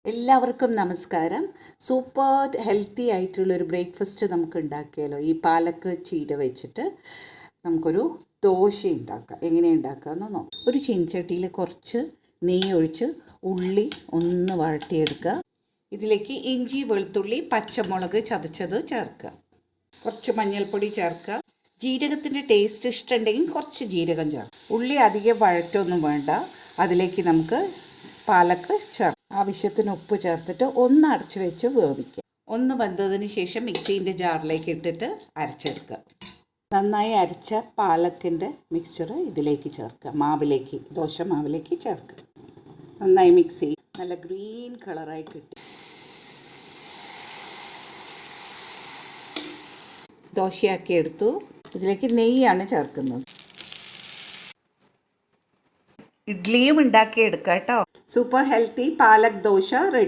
എല്ലാവർക്കും നമസ്കാരം. Super healthy ആയിട്ടുള്ളൊരു ബ്രേക്ക്ഫാസ്റ്റ് നമുക്ക് ഉണ്ടാക്കിയാലോ. ഈ പാലക്ക് ചീര വെച്ചിട്ട് നമുക്കൊരു ദോശ ഉണ്ടാക്കാം. എങ്ങനെ ഉണ്ടാക്കാമെന്ന് നോക്കാം. ഒരു ചീനച്ചട്ടിയിൽ കുറച്ച് നെയ്യ് ഒഴിച്ച് ഉള്ളി ഒന്ന് വഴട്ടിയെടുക്കുക. ഇതിലേക്ക് ഇഞ്ചി, വെളുത്തുള്ളി, പച്ചമുളക് ചതച്ചത് ചേർക്കുക. കുറച്ച് മഞ്ഞൾപ്പൊടി ചേർക്കുക. ജീരകത്തിൻ്റെ ടേസ്റ്റ് ഇഷ്ടമുണ്ടെങ്കിൽ കുറച്ച് ജീരകം ചേർക്കുക. ഉള്ളി അധികം വഴറ്റൊന്നും വേണ്ട. അതിലേക്ക് നമുക്ക് പാലക്ക് ചേർക്കാം. ആവശ്യത്തിന് ഉപ്പ് ചേർത്തിട്ട് ഒന്ന് അടച്ചു വെച്ച് വേവിക്കുക. ഒന്ന് വെന്തതിന് ശേഷം മിക്സീൻ്റെ ജാറിലേക്ക് ഇട്ടിട്ട് അരച്ചെടുക്കുക. നന്നായി അരച്ച പാലക്കിൻ്റെ മിക്സ്ചർ ഇതിലേക്ക് ചേർക്കുക. മാവിലേക്ക്, ദോശ മാവിലേക്ക് ചേർക്കുക. നന്നായി മിക്സ് ചെയ്യും. നല്ല ഗ്രീൻ കളറായി കിട്ടി. ദോശയാക്കി എടുത്തു. ഇതിലേക്ക് നെയ്യാണ് ചേർക്കുന്നത്. ഇഡ്ഡലിയും ഉണ്ടാക്കിയെടുക്കാം കേട്ടോ. Super healthy palak dosa ready.